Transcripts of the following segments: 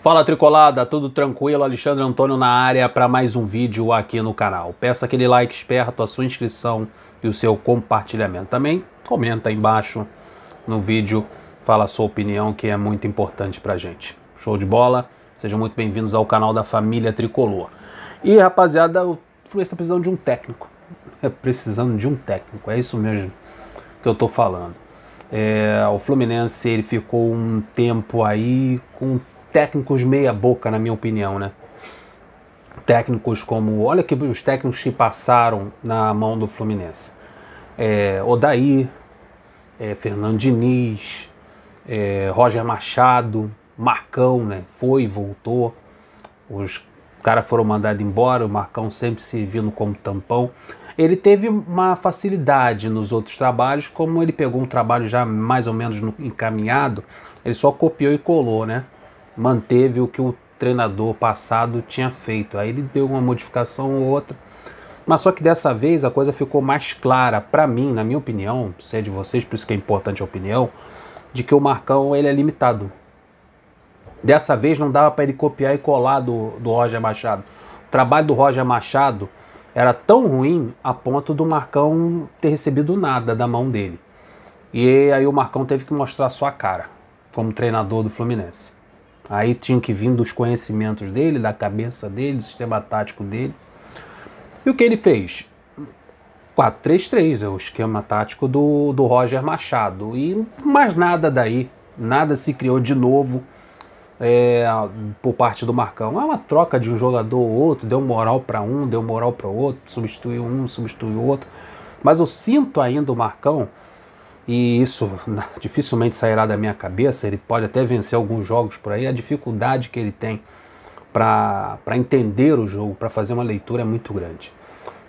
Fala Tricolada, tudo tranquilo? Alexandre Antônio na área para mais um vídeo aqui no canal. Peça aquele like esperto, a sua inscrição e o seu compartilhamento. Também comenta aí embaixo no vídeo, fala a sua opinião que é muito importante pra gente. Show de bola? Sejam muito bem-vindos ao canal da família Tricolor. E rapaziada, o Fluminense está precisando de um técnico. Precisando de um técnico, é isso mesmo que eu tô falando. O Fluminense ele ficou um tempo aí com técnicos meia boca, na minha opinião, né? Técnicos como, olha que os técnicos que passaram na mão do Fluminense. Odair, Fernando Diniz, Roger Machado, Marcão, né? Foi e voltou. Os caras foram mandados embora, o Marcão sempre servindo como tampão. Ele teve uma facilidade nos outros trabalhos, como ele pegou um trabalho já mais ou menos encaminhado, ele só copiou e colou, né? Manteve o que o treinador passado tinha feito. Aí ele deu uma modificação ou outra, mas só que dessa vez a coisa ficou mais clara para mim, na minha opinião, se é de vocês, por isso que é importante a opinião, de que o Marcão ele é limitado. Dessa vez não dava para ele copiar e colar do Roger Machado. O trabalho do Roger Machado era tão ruim a ponto do Marcão ter recebido nada da mão dele. E aí o Marcão teve que mostrar a sua cara como treinador do Fluminense. Aí tinha que vir dos conhecimentos dele, da cabeça dele, do sistema tático dele. E o que ele fez? 4-3-3, é o esquema tático do Roger Machado. E mais nada daí, nada se criou de novo por parte do Marcão. É uma troca de um jogador ou outro, deu moral para um, deu moral para o outro, substituiu um, substituiu o outro. Mas eu sinto ainda o Marcão, e isso dificilmente sairá da minha cabeça, ele pode até vencer alguns jogos por aí, a dificuldade que ele tem para entender o jogo, para fazer uma leitura é muito grande.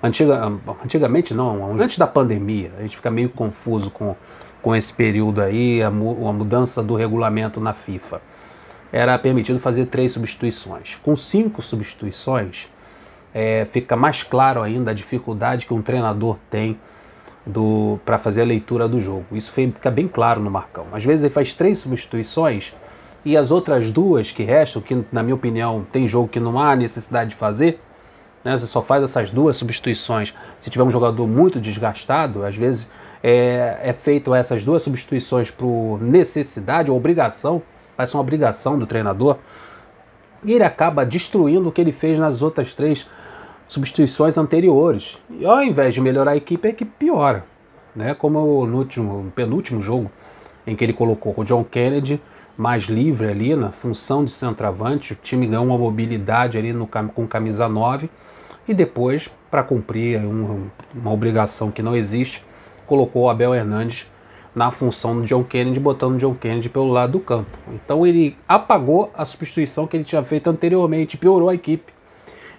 Antigamente não, antes da pandemia, a gente fica meio confuso com esse período aí, a mudança do regulamento na FIFA. Era permitido fazer 3 substituições. Com 5 substituições, fica mais claro ainda a dificuldade que um treinador tem para fazer a leitura do jogo. Isso fica bem claro no Marcão. Às vezes ele faz 3 substituições e as outras 2 que restam, que na minha opinião tem jogo que não há necessidade de fazer, né? Você só faz essas 2 substituições se tiver um jogador muito desgastado. Às vezes é feito essas 2 substituições por necessidade ou obrigação, vai ser uma obrigação do treinador, e ele acaba destruindo o que ele fez nas outras 3 substituições anteriores. E ao invés de melhorar a equipe piora, né? Como no penúltimo jogo, em que ele colocou o John Kennedy mais livre ali na função de centroavante, o time ganhou uma mobilidade ali com camisa 9, e depois, para cumprir uma obrigação que não existe, colocou o Abel Hernandes na função do John Kennedy, botando o John Kennedy pelo lado do campo. Então ele apagou a substituição que ele tinha feito anteriormente, piorou a equipe.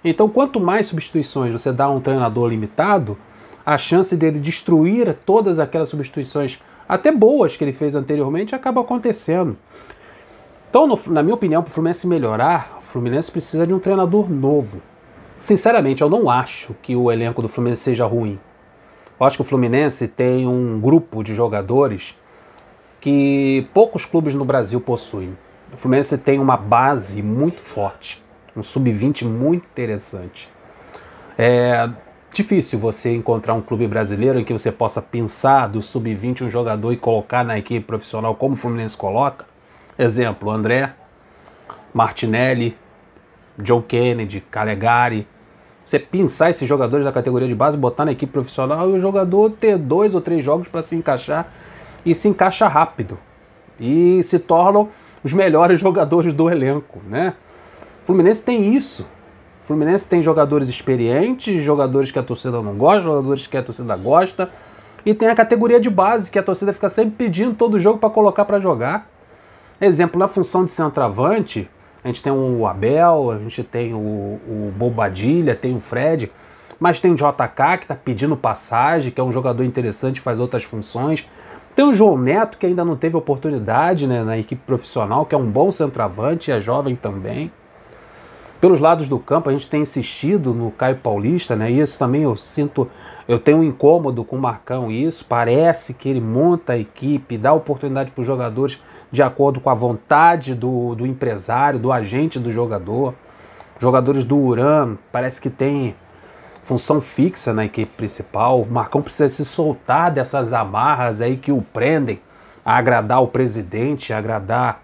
Então quanto mais substituições você dá a um treinador limitado, a chance dele destruir todas aquelas substituições, até boas, que ele fez anteriormente, acaba acontecendo. Então, na minha opinião, para o Fluminense melhorar, o Fluminense precisa de um treinador novo. Sinceramente, eu não acho que o elenco do Fluminense seja ruim. Eu acho que o Fluminense tem um grupo de jogadores que poucos clubes no Brasil possuem. O Fluminense tem uma base muito forte, um sub-20 muito interessante. É difícil você encontrar um clube brasileiro em que você possa pensar do sub-20 um jogador e colocar na equipe profissional como o Fluminense coloca. Exemplo, André, Martinelli, John Kennedy, Calegari. Você pensar esses jogadores da categoria de base, botar na equipe profissional e o jogador ter 2 ou 3 jogos para se encaixar, e se encaixa rápido. E se tornam os melhores jogadores do elenco, né? O Fluminense tem isso. O Fluminense tem jogadores experientes, jogadores que a torcida não gosta, jogadores que a torcida gosta, e tem a categoria de base que a torcida fica sempre pedindo todo jogo para colocar para jogar. Exemplo, na função de centroavante, a gente tem o Abel, a gente tem o Bobadilha, tem o Fred, mas tem o JK que está pedindo passagem, que é um jogador interessante, faz outras funções. Tem o João Neto, que ainda não teve oportunidade, né, na equipe profissional, que é um bom centroavante, é jovem também. Pelos lados do campo, a gente tem insistido no Caio Paulista, né? E isso também eu tenho um incômodo com o Marcão, isso. Parece que ele monta a equipe, dá oportunidade para os jogadores de acordo com a vontade do empresário, do agente do jogador. Jogadores do URAM, parece que tem função fixa na equipe principal. O Marcão precisa se soltar dessas amarras aí que o prendem a agradar o presidente, a agradar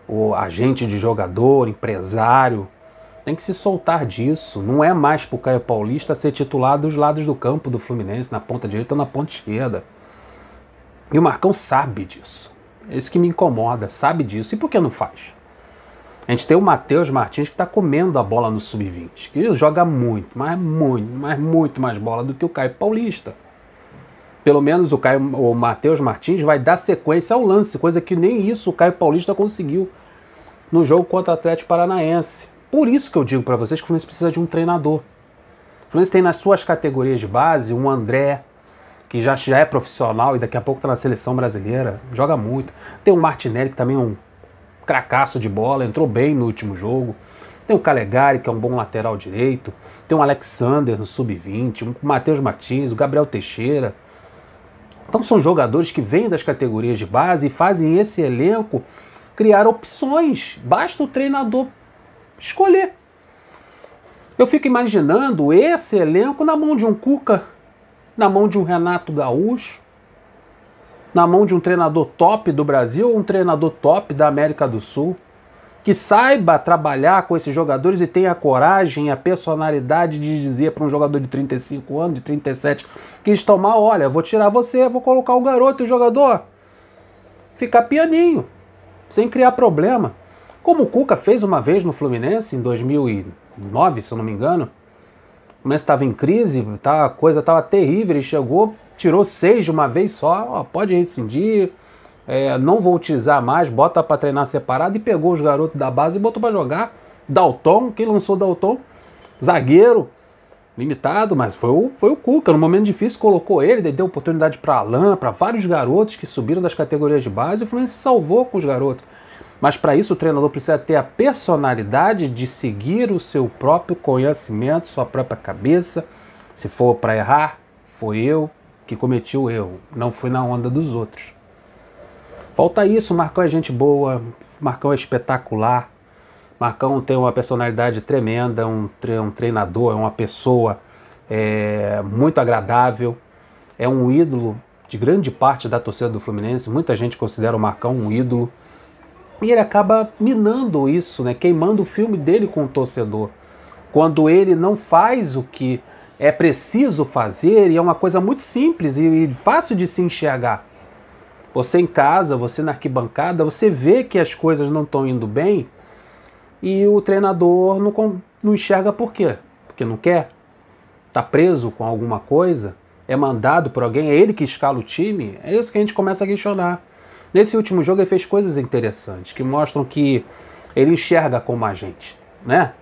o agente de jogador, empresário. Tem que se soltar disso. Não é mais pro Caio Paulista ser titular dos lados do campo do Fluminense, na ponta direita ou na ponta esquerda. E o Marcão sabe disso. É isso que me incomoda, sabe disso. E por que não faz? A gente tem o Matheus Martins que está comendo a bola no Sub-20. Que ele joga muito mais bola do que o Caio Paulista. Pelo menos o Matheus Martins vai dar sequência ao lance, coisa que nem isso o Caio Paulista conseguiu no jogo contra o Atlético Paranaense. Por isso que eu digo para vocês que o Fluminense precisa de um treinador. O Fluminense tem nas suas categorias de base um André, que já é profissional e daqui a pouco está na seleção brasileira, joga muito. Tem o Martinelli, que também é um cracaço de bola, entrou bem no último jogo. Tem o Calegari, que é um bom lateral direito. Tem o Alexander no Sub-20, o Matheus Martins, o Gabriel Teixeira. Então são jogadores que vêm das categorias de base e fazem esse elenco criar opções. Basta o treinador escolher. Eu fico imaginando esse elenco na mão de um Cuca, na mão de um Renato Gaúcho, na mão de um treinador top do Brasil ou um treinador top da América do Sul, que saiba trabalhar com esses jogadores e tenha a coragem, a personalidade de dizer para um jogador de 35 anos, de 37, que eles tomar, olha, vou tirar você, vou colocar o garoto e o jogador ficar pianinho, sem criar problema. Como o Cuca fez uma vez no Fluminense, em 2009, se eu não me engano. O Fluminense estava em crise, a coisa estava terrível, ele chegou, tirou 6 de uma vez só, ó, pode rescindir, não vou utilizar mais, bota para treinar separado, e pegou os garotos da base e botou para jogar. Dalton, quem lançou Dalton? Zagueiro, limitado, mas foi o Cuca. No momento difícil colocou ele, deu oportunidade para Alain, para vários garotos que subiram das categorias de base, e o Fluminense se salvou com os garotos. Mas para isso o treinador precisa ter a personalidade de seguir o seu próprio conhecimento, sua própria cabeça. Se for para errar, foi eu que cometi o erro, não fui na onda dos outros. Falta isso, o Marcão é gente boa, o Marcão é espetacular, o Marcão tem uma personalidade tremenda, um treinador, é uma pessoa muito agradável, é um ídolo de grande parte da torcida do Fluminense, muita gente considera o Marcão um ídolo, e ele acaba minando isso, né? Queimando o filme dele com o torcedor. Quando ele não faz o que é preciso fazer, e é uma coisa muito simples e fácil de se enxergar. Você em casa, você na arquibancada, você vê que as coisas não estão indo bem e o treinador não enxerga por quê? Porque não quer? Está preso com alguma coisa? É mandado por alguém? É ele que escala o time? É isso que a gente começa a questionar. Nesse último jogo ele fez coisas interessantes, que mostram que ele enxerga como a gente, né?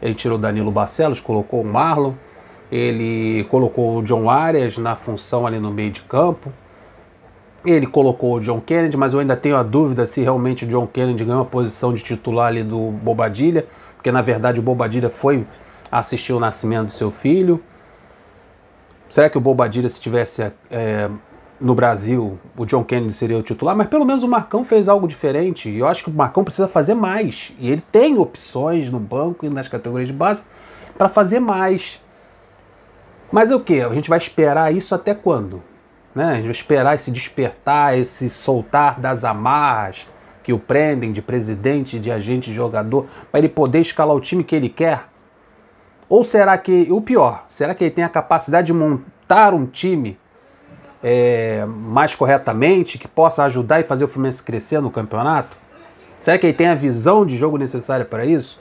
Ele tirou o Danilo Barcelos, colocou o Marlon, ele colocou o John Arias na função ali no meio de campo, ele colocou o John Kennedy, mas eu ainda tenho a dúvida se realmente o John Kennedy ganhou a posição de titular ali do Bobadilla, porque na verdade o Bobadilla foi assistir o nascimento do seu filho. Será que o Bobadilla, se tivesse no Brasil, o John Kennedy seria o titular? Mas pelo menos o Marcão fez algo diferente, e eu acho que o Marcão precisa fazer mais, e ele tem opções no banco e nas categorias de base para fazer mais. Mas é o que? A gente vai esperar isso até quando? Né? A gente vai esperar esse despertar, esse soltar das amarras que o prendem de presidente, de agente, de jogador, para ele poder escalar o time que ele quer? Ou será que, o pior, será que ele tem a capacidade de montar um time mais corretamente, que possa ajudar e fazer o Fluminense crescer no campeonato? Será que ele tem a visão de jogo necessária para isso?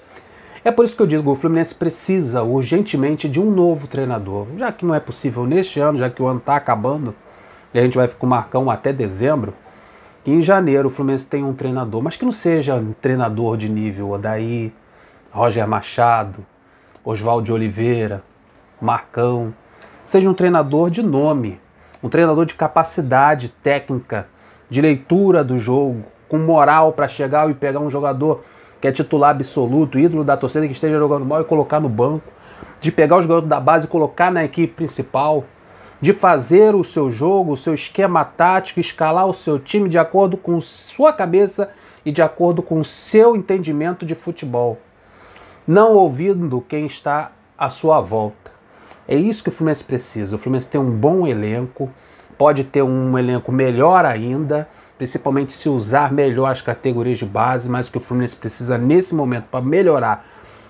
É por isso que eu digo, o Fluminense precisa urgentemente de um novo treinador, já que não é possível neste ano, já que o ano está acabando, e a gente vai ficar com o Marcão até dezembro, que em janeiro o Fluminense tem um treinador, mas que não seja um treinador de nível Odair, Roger Machado, Oswaldo de Oliveira, Marcão, seja um treinador de nome, um treinador de capacidade técnica, de leitura do jogo, com moral para chegar e pegar um jogador que é titular absoluto, ídolo da torcida, que esteja jogando mal e colocar no banco, de pegar os garotos da base e colocar na equipe principal, de fazer o seu jogo, o seu esquema tático, escalar o seu time de acordo com sua cabeça e de acordo com o seu entendimento de futebol. Não ouvindo quem está à sua volta. É isso que o Fluminense precisa. O Fluminense tem um bom elenco, pode ter um elenco melhor ainda, principalmente se usar melhor as categorias de base, mas o que o Fluminense precisa nesse momento para melhorar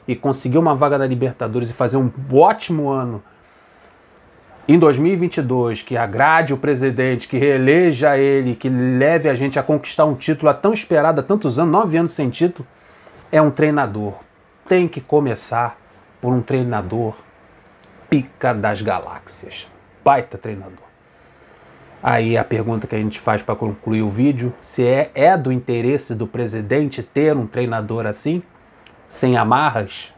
e conseguir uma vaga na Libertadores e fazer um ótimo ano em 2022, que agrade o presidente, que reeleja ele, que leve a gente a conquistar um título há tão esperado, há tantos anos, 9 anos sem título, é um treinador. Tem que começar por um treinador pica das galáxias. Baita treinador. Aí a pergunta que a gente faz para concluir o vídeo, se é do interesse do presidente ter um treinador assim, sem amarras,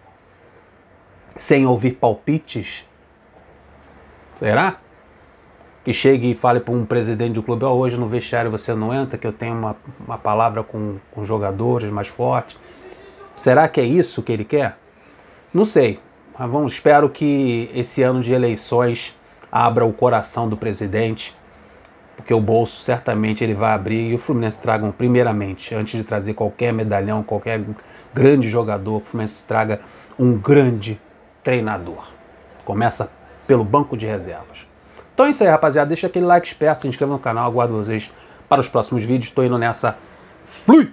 sem ouvir palpites? Será? Que chegue e fale para um presidente do clube, hoje no vestiário você não entra, que eu tenho uma palavra com jogadores mais fortes. Será que é isso que ele quer? Não sei, mas espero que esse ano de eleições abra o coração do presidente, porque o bolso certamente ele vai abrir e o Fluminense traga primeiramente, antes de trazer qualquer medalhão, qualquer grande jogador, que o Fluminense traga um grande treinador. Começa pelo banco de reservas. Então é isso aí, rapaziada. Deixa aquele like esperto, se inscreva no canal, aguardo vocês para os próximos vídeos. Estou indo nessa. Fui!